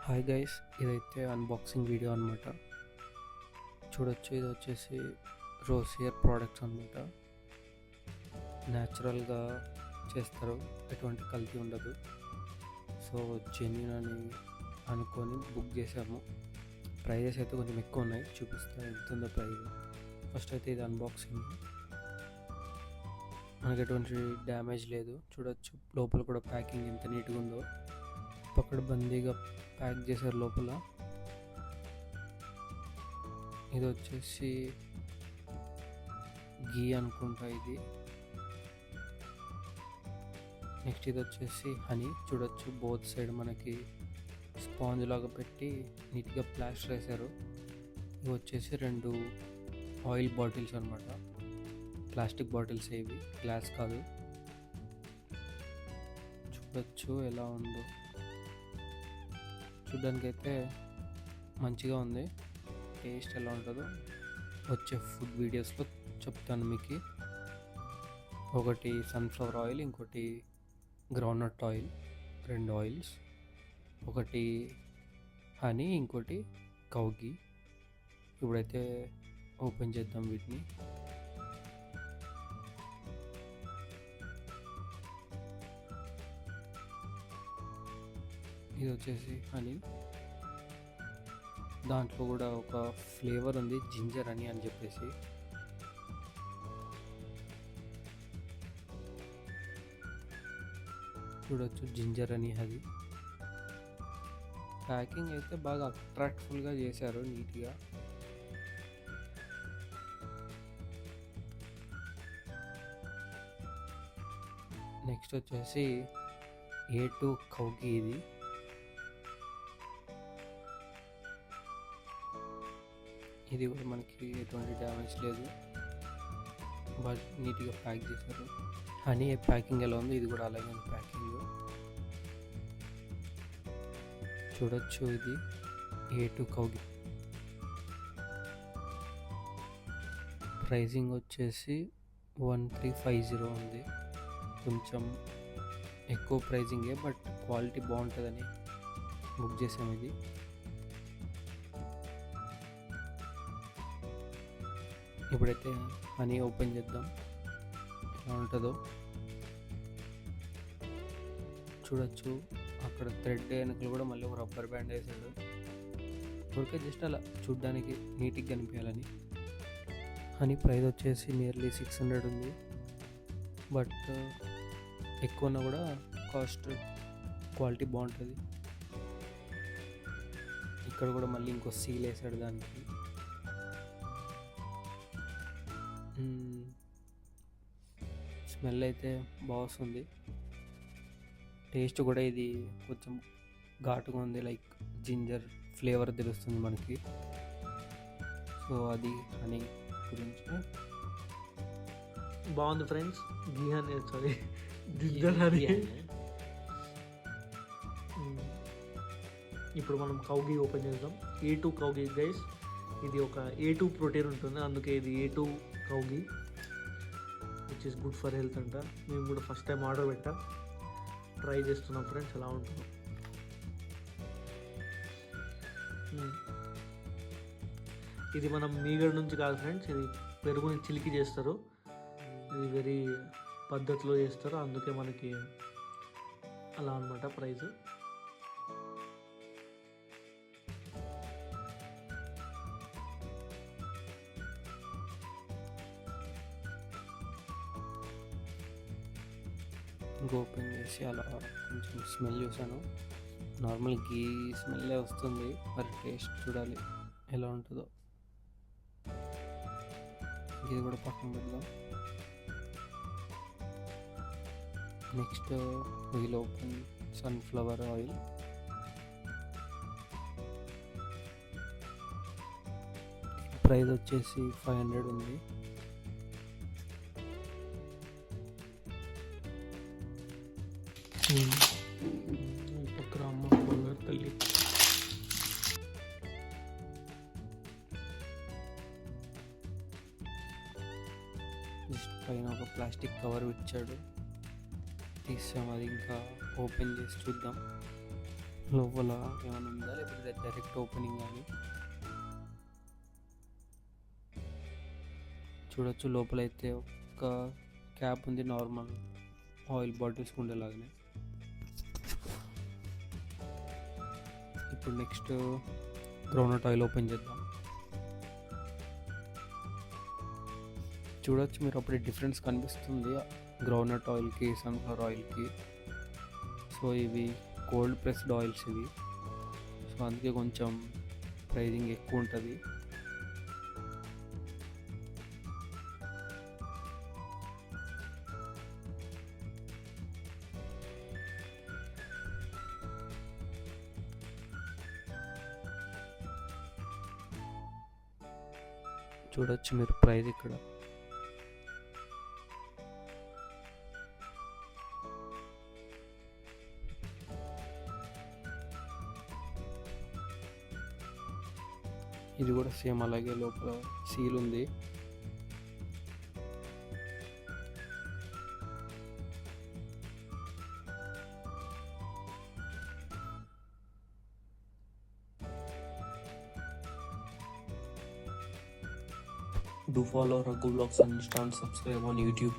Hi guys, ఇదైతే unboxing video అనమాట. చూడొచ్చు, ఇది వచ్చేసి రోసియర్ ప్రోడక్ట్స్ అనమాట. న్యాచురల్గా చేస్తారు, ఎటువంటి కల్తీ ఉండదు. సో జెన్యూన్ అని అనుకొని బుక్ చేసాము. ప్రైజెస్ అయితే కొంచెం ఎక్కువ ఉన్నాయి, చూపిస్తే ఎంత ఉందో ప్రైజ్. ఫస్ట్ అయితే ఇది అన్బాక్సింగ్. మనకి ఎటువంటి డ్యామేజ్ లేదు. చూడొచ్చు లోపల కూడా ప్యాకింగ్ ఎంత నీట్గా ఉందో. పకడ్బందీగా ప్యాక్ చేశారు లోపల. ఇది వచ్చేసి గీ అనుకుంటా ఇది. నెక్స్ట్ ఇది వచ్చేసి హనీ. చూడొచ్చు బోత్ సైడ్ మనకి స్పాంజ్ లాగా పెట్టి నీట్గా ప్లాస్టర్ వేశారు. ఇవి వచ్చేసి 2 ఆయిల్ బాటిల్స్ అనమాట. ప్లాస్టిక్ బాటిల్స్ ఇవి, గ్లాస్ కాదు. చూడొచ్చు ఎలా ఉందో. చూడ్డానికైతే మంచిగా ఉంది. టేస్ట్ ఎలా ఉంటుందో వచ్చే ఫుడ్ వీడియోస్లో చెప్తాను మీకు. ఒకటి సన్ఫ్లవర్ ఆయిల్, ఇంకోటి గ్రౌండ్నట్ ఆయిల్, 2 ఆయిల్స్. ఒకటి హనీ, ఇంకోటి కౌ ఘీ. ఇప్పుడైతే ఓపెన్ చేద్దాం వీటిని. ఇది వచ్చేసి హనీ. దాంట్లో కూడా ఒక ఫ్లేవర్ ఉంది, జింజర్ అని చెప్పేసి. చూడొచ్చు జింజర్ అని. అది ప్యాకింగ్ అయితే బాగా అట్రాక్ట్ఫుల్గా చేశారు, నీట్గా. నెక్స్ట్ వచ్చేసి A2 కౌ ఘీ. ఇది కూడా మనకి ఎటువంటి డ్యామేజ్ లేదు, బాగా నీట్గా ప్యాక్ చేశారు. హనీ ప్యాకింగ్ ఎలా ఉంది, ఇది కూడా అలాగే ఉంది ప్యాకింగ్. చూడొచ్చు ఇది A2 కౌ ఘీ. ప్రైజింగ్ వచ్చేసి 1350 ఉంది. కొంచెం ఎక్కువ ప్రైజింగే, బట్ క్వాలిటీ బాగుంటుందని బుక్ చేసాము ఇది. ఇప్పుడైతే హనీ ఓపెన్ చేద్దాం, ఎలా ఉంటుందో. చూడొచ్చు అక్కడ థ్రెడ్ వెనకలు కూడా మళ్ళీ ఒక రబ్బర్ బ్యాండ్ వేసాడు. ఊరికే జస్ట్ అలా చూడ్డానికి నీట్గా కనిపించాలని. హనీ ప్రైస్ వచ్చేసి నియర్లీ 600 ఉంది. బట్ ఎక్కువ ఉన్నా కూడా కాస్ట్ క్వాలిటీ బాగుంటుంది. ఇక్కడ కూడా మళ్ళీ ఇంకో సీల్ వేసాడు దానికి. స్మెల్ అయితే బాగుంది. టేస్ట్ కూడా ఇది కొంచెం ఘాటుగా ఉంది, లైక్ జింజర్ ఫ్లేవర్ తెలుస్తుంది మనకి. సో అది హనీ గురించి బాగుంది ఫ్రెండ్స్. ఘీ హనీ, సారీ జింజర్ హనీ. ఇప్పుడు మనం కౌ ఘీ ఓపెన్ చేద్దాం. A2 కౌ ఘీ గైస్. ఇది ఒక A2 ప్రోటీన్ ఉంటుంది, అందుకే ఇది A2 cow ghee, which is good for health అంట. మేము కూడా ఫస్ట్ టైం ఆర్డర్ పెట్టా, ట్రై చేస్తున్నాం ఫ్రెండ్స్ ఎలా ఉంటుందో. ఇది మనం మీగడ నుంచి కాదు ఫ్రెండ్స్, ఇది పెరుగుని చిలికి చేస్తారు. ఇది వెరీ పద్ధతిలో చేస్తారు, అందుకే మనకి అలా అనమాట ప్రైస్. ఓపెన్ చేసి అలా కొంచెం స్మెల్ చూసాను. నార్మల్ గీ స్మెల్లే వస్తుంది, మరి టేస్ట్ చూడాలి ఎలా ఉంటుందో. ఇది కూడా పక్కన పెడదాం. Next we'll open sunflower oil. Price వచ్చేసి 500 ఉంది. పక్కన అమ్మ బంగారు తల్లి. జస్ట్ పైన ఒక ప్లాస్టిక్ కవర్ ఇచ్చాడు, తీసాం. అది ఇంకా ఓపెన్ చేసి చూద్దాం. లోపల ఏమైనా ఉందా లేకపోతే డైరెక్ట్ ఓపెనింగ్ కానీ చూడొచ్చు. లోపల అయితే ఒక క్యాప్ ఉంది, నార్మల్ ఆయిల్ బాటిల్స్ ఉండేలాగానే. ఇప్పుడు నెక్స్ట్ గ్రౌండ్నట్ ఆయిల్ ఓపెన్ చేద్దాం. చూడొచ్చు మీరు అప్పుడే డిఫరెన్స్ కనిపిస్తుంది గ్రౌండ్నట్ ఆయిల్కి, సన్ఫ్లవర్ ఆయిల్కి. సో ఇవి కోల్డ్ ప్రెస్డ్ ఆయిల్స్ ఇవి, సో అందుకే కొంచెం ప్రైజింగ్ ఎక్కువ ఉంటుంది. చూడొచ్చు మీరు ప్రైస్ ఇక్కడ. ఇది కూడా సేమ్ అలాగే లోపల సీల్ ఉంది. Do follow Raghu Vlogs on Insta and subscribe on YouTube.